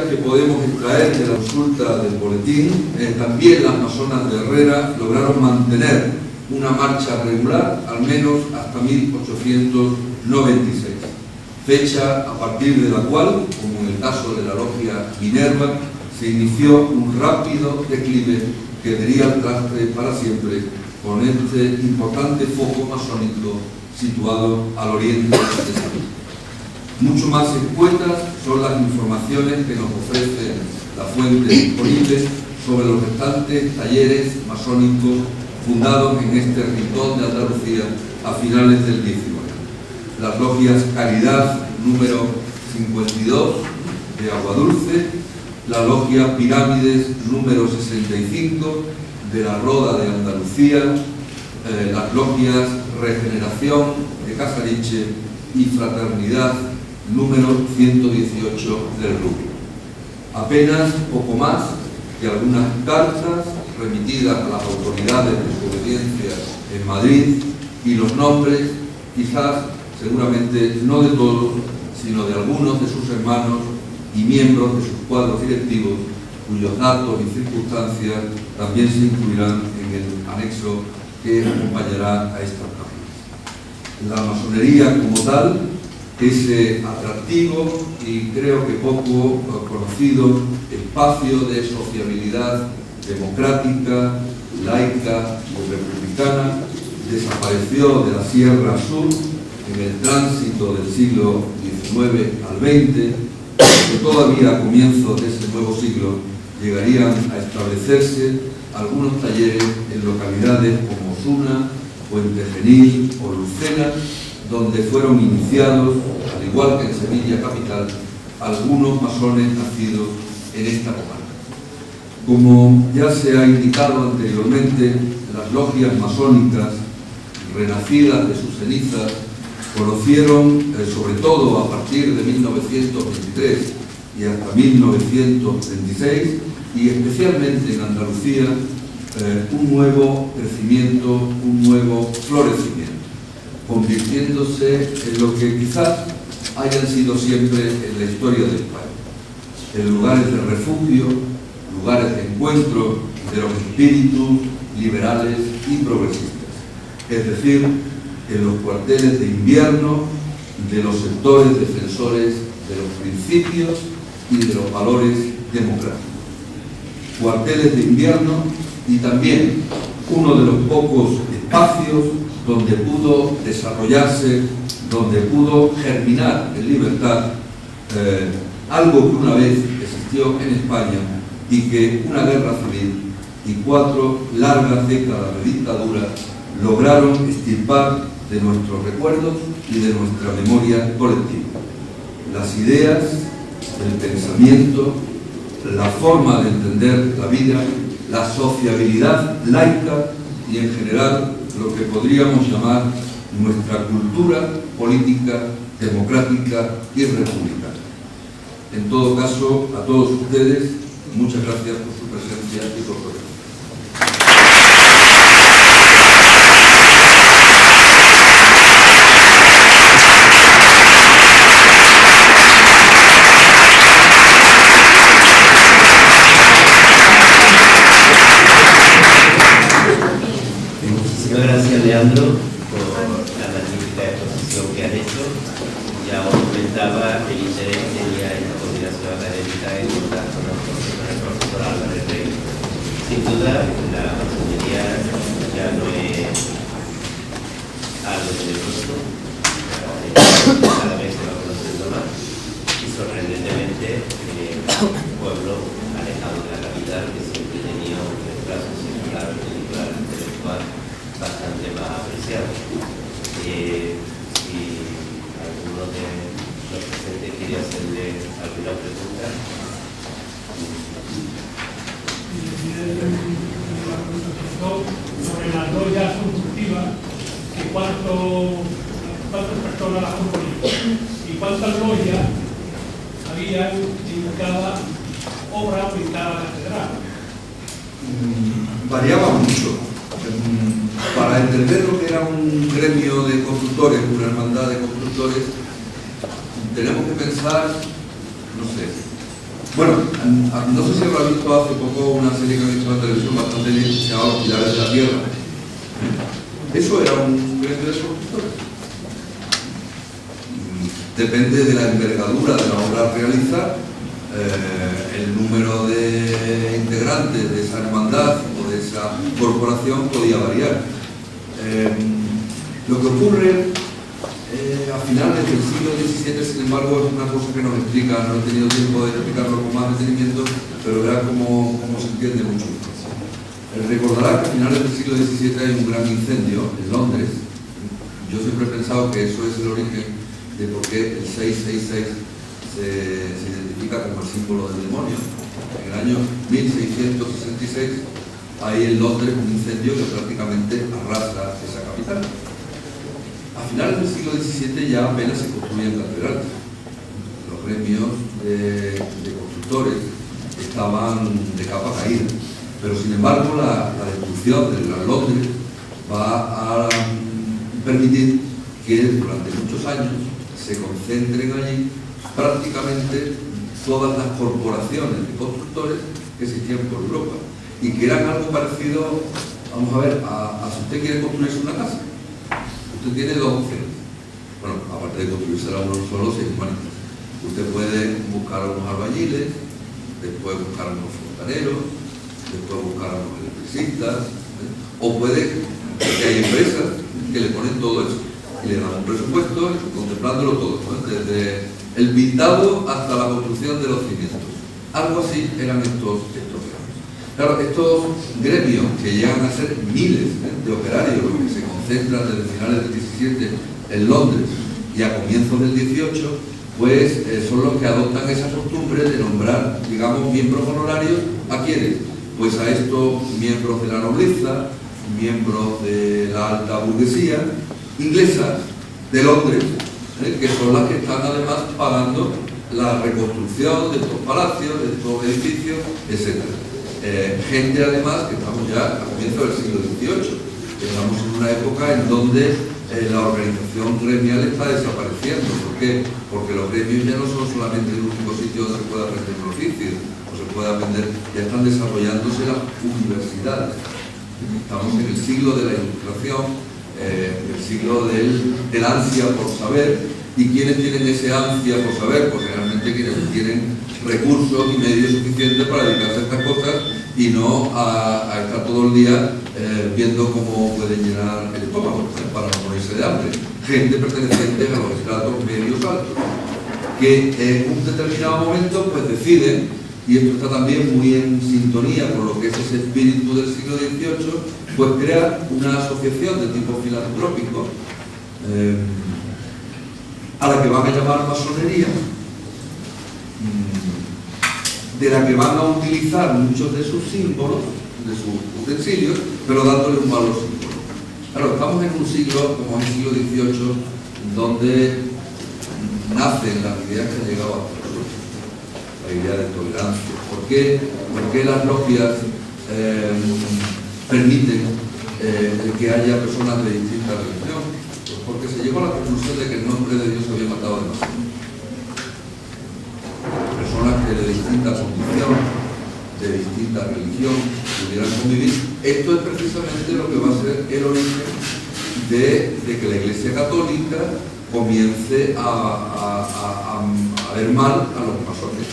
que podemos extraer de la consulta del boletín, también las masonas de Herrera lograron mantener una marcha regular al menos hasta 1896, fecha a partir de la cual, como en el caso de la logia Minerva, se inició un rápido declive que daría al traste para siempre con este importante foco masónico situado al oriente de Sevilla. Mucho más escuetas son las informaciones que nos ofrece la fuente disponible sobre los restantes talleres masónicos fundados en este rincón de Andalucía a finales del XIX. Las logias Caridad número 52 de Aguadulce, la logia Pirámides número 65 de la Roda de Andalucía, las logias Regeneración de Casariche y Fraternidad número 118 del Rubio. Apenas poco más que algunas cartas remitidas a las autoridades de su obediencia en Madrid y los nombres, quizás, seguramente, no de todos, sino de algunos de sus hermanos y miembros de sus cuadros directivos, cuyos datos y circunstancias también se incluirán en el anexo que acompañará a estas páginas. La masonería como tal, ese atractivo y creo que poco conocido espacio de sociabilidad democrática, laica y republicana, desapareció de la Sierra Sur en el tránsito del siglo XIX al XX, que todavía a comienzos de ese nuevo siglo llegarían a establecerse algunos talleres en localidades como Osuna, Puente Genil o Lucena, donde fueron iniciados, al igual que en Sevilla capital, algunos masones nacidos en esta comarca. Como ya se ha indicado anteriormente, las logias masónicas, renacidas de sus cenizas, conocieron, sobre todo a partir de 1923 y hasta 1926, y especialmente en Andalucía, un nuevo crecimiento, un nuevo florecimiento, convirtiéndose en lo que quizás hayan sido siempre en la historia de España, en lugares de refugio, lugares de encuentro de los espíritus liberales y progresistas, es decir, en los cuarteles de invierno de los sectores defensores de los principios y de los valores democráticos. Cuarteles de invierno y también uno de los pocos espacios donde pudo desarrollarse, donde pudo germinar en libertad algo que una vez existió en España y que una guerra civil y 4 largas décadas de dictadura lograron extirpar de nuestros recuerdos y de nuestra memoria colectiva. Las ideas, el pensamiento, la forma de entender la vida, la sociabilidad laica y en general lo que podríamos llamar nuestra cultura política, democrática y republicana. En todo caso, a todos ustedes, muchas gracias por su presencia y por su atención. Gracias, Leandro, por la magnífica exposición que has hecho. Ya os comentaba el interés que tenía esta coordinación académica en contar con el profesor Álvarez Rey. Sin duda, la masonería ya no es algo tenebroso, cada vez se va conociendo más y sorprendentemente un pueblo alejado de la capital que siempre tenía un desplazo circular, película intelectual bastante más apreciado. Si alguno de los presentes quiere hacerle alguna pregunta. Sobre las logias constructivas, ¿cuántas personas las componían? ¿Y cuántas logias había en cada obra o en cada catedral? Variaba mucho. Para entender lo que era un gremio de constructores, una hermandad de constructores, tenemos que pensar, no sé, Bueno, no sé si habrá visto hace poco una serie que ha visto en la televisión bastante bien, que se llama Los Pilares de la Tierra. Eso era un gremio de constructores. Depende de la envergadura de la obra a realizar, el número de integrantes de esa hermandad o de esa corporación podía variar. Lo que ocurre a finales del siglo XVII, sin embargo, es una cosa que nos explica, no he tenido tiempo de explicarlo con más detenimiento, pero verá cómo se entiende mucho. Recordará que a finales del siglo XVII hay un gran incendio en Londres. Yo siempre he pensado que eso es el origen de por qué el 666 se identifica como el símbolo del demonio. En el año 1666 hay en Londres un incendio que prácticamente arrasa esa capital. A finales del siglo XVII ya apenas se construían catedrales. Los gremios de constructores estaban de capa caída. Pero sin embargo la destrucción del Gran Londres va a permitir que durante muchos años se concentren allí prácticamente todas las corporaciones de constructores que existían por Europa y que eran algo parecido, vamos a ver, a si usted quiere construirse una casa. Usted tiene dos opciones. Bueno, aparte de construírsela uno solo, si es humanista. Usted puede buscar a unos albañiles, después buscar a unos fontaneros, después buscar a unos electricistas, o puede, que hay empresas que le ponen todo eso y le dan un presupuesto contemplándolo todo, ¿no? Desde el pintado hasta la construcción de los cimientos. Algo así eran estos gremios. Claro, estos gremios que llegan a ser miles de operarios que se concentran desde finales del 17 en Londres y a comienzos del 18, pues son los que adoptan esa costumbre de nombrar, digamos, miembros honorarios. ¿A quiénes? Pues a estos miembros de la nobleza, miembros de la alta burguesía inglesa de Londres, que son las que están además pagando la reconstrucción de estos palacios, de estos edificios, etc. Gente además que estamos ya a comienzos del siglo XVIII, estamos en una época en donde la organización gremial está desapareciendo. ¿Por qué? Porque los gremios ya no son solamente el único sitio donde se puede aprender un oficio o se puede aprender, ya están desarrollándose las universidades. Estamos en el siglo de la ilustración, el siglo del ansia por saber. ¿Y quiénes tienen ese ansia por saber? Pues realmente quienes tienen recursos y medios suficientes para dedicarse a estas cosas y no a estar todo el día viendo cómo pueden llenar el estómago para no morirse de hambre. Gente perteneciente a los estratos medios altos, que en un determinado momento pues deciden, y esto está también muy en sintonía con lo que es ese espíritu del siglo XVIII, pues crear una asociación de tipo filantrópico a la que van a llamar masonería, de la que van a utilizar muchos de sus símbolos, de sus utensilios, pero dándole un valor simbólico. Claro, estamos en un siglo, como es el siglo XVIII, donde nacen las ideas que han llegado hasta nosotros, la idea de tolerancia. ¿Por qué las logias permiten que haya personas de distinta religión? Pues porque se llegó a la conclusión de que el nombre de Dios había matado demasiado. Personas que de distinta condición, de distinta religión, pudieran convivir. Esto es precisamente lo que va a ser el origen de que la Iglesia Católica comience a ver mal a los masones.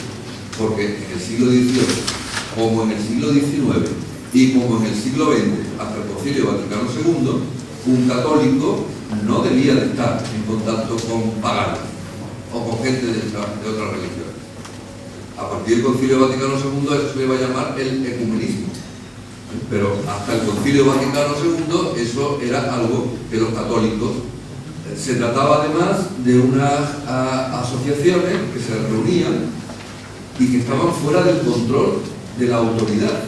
Porque en el siglo XVIII, como en el siglo XIX y como en el siglo XX, hasta el Concilio Vaticano II, un católico no debía de estar en contacto con paganos o con gente de otras religiones. A partir del Concilio Vaticano II eso se le va a llamar el ecumenismo. Pero hasta el Concilio Vaticano II eso era algo que los católicos... Se trataba además de unas asociaciones que se reunían y que estaban fuera del control de la autoridad.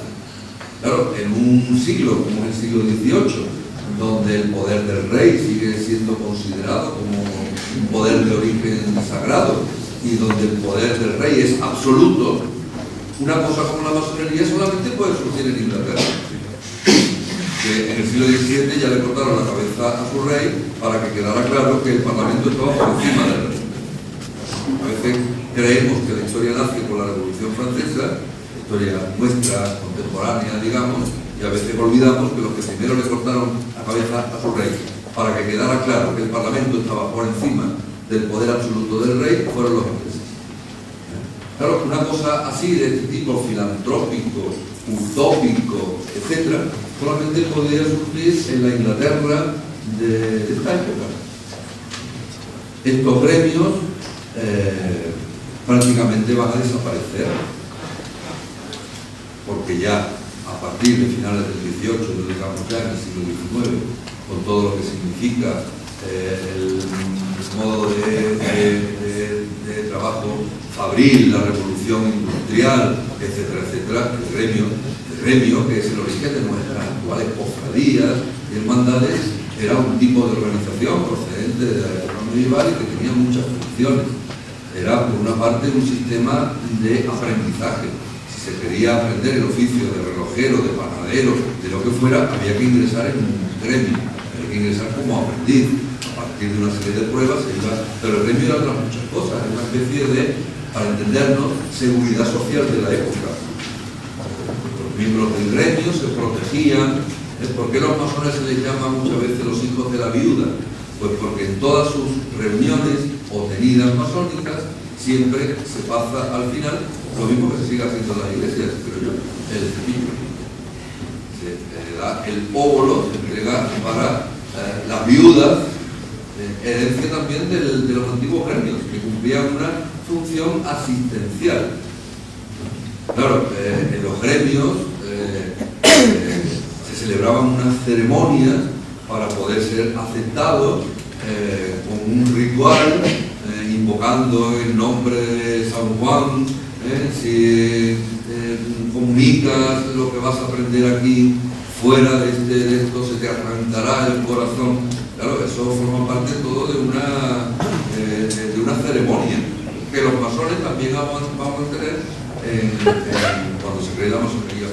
Claro, en un siglo como el siglo XVIII, donde el poder del rey sigue siendo considerado como un poder de origen sagrado y donde el poder del rey es absoluto, una cosa como la masonería solamente puede surgir en Inglaterra. Que en el siglo XVII ya le cortaron la cabeza a su rey para que quedara claro que el Parlamento estaba por encima del rey. A veces creemos que la historia nace con la Revolución Francesa, historia nuestra, contemporánea, digamos, y a veces olvidamos que los que primero le cortaron la cabeza a su rey, para que quedara claro que el Parlamento estaba por encima del poder absoluto del rey, fueron los ingleses. Claro, una cosa así de este tipo, filantrópico, utópico, etc., solamente podría surgir en la Inglaterra de esta época. Estos gremios prácticamente van a desaparecer, porque ya a partir de finales del XVIII, digamos ya en el siglo XIX, con todo lo que significa el modo de trabajo fabril, la revolución industrial, etcétera, etcétera, el gremio, que es el origen de nuestras actuales cofradías y hermandades, era un tipo de organización procedente de la época medieval y que tenía muchas funciones. Era, por una parte, un sistema de aprendizaje. Si se quería aprender el oficio de relojero, de panadero, de lo que fuera, había que ingresar en un gremio, había que ingresar como aprendiz. A partir de una serie de pruebas se iba, pero el gremio era otras muchas cosas, era una especie de, para entendernos, seguridad social de la época. Los miembros del gremio se protegían. ¿Por qué los masones se les llama muchas veces los hijos de la viuda? Pues porque en todas sus reuniones o tenidas masónicas siempre se pasa al final lo mismo que se sigue haciendo en las iglesias, creo yo, el cepillo. Se da el óvulo, se entrega para las viudas, herencia también de los antiguos gremios, que cumplían una función asistencial. Claro, en los gremios se celebraban unas ceremonias para poder ser aceptados con un ritual, invocando el nombre de San Juan. Si comunicas lo que vas a aprender aquí fuera de esto, se te arrancará el corazón. Claro, eso forma parte todo de una ceremonia que los masones también vamos a tener cuando se cree la masonería.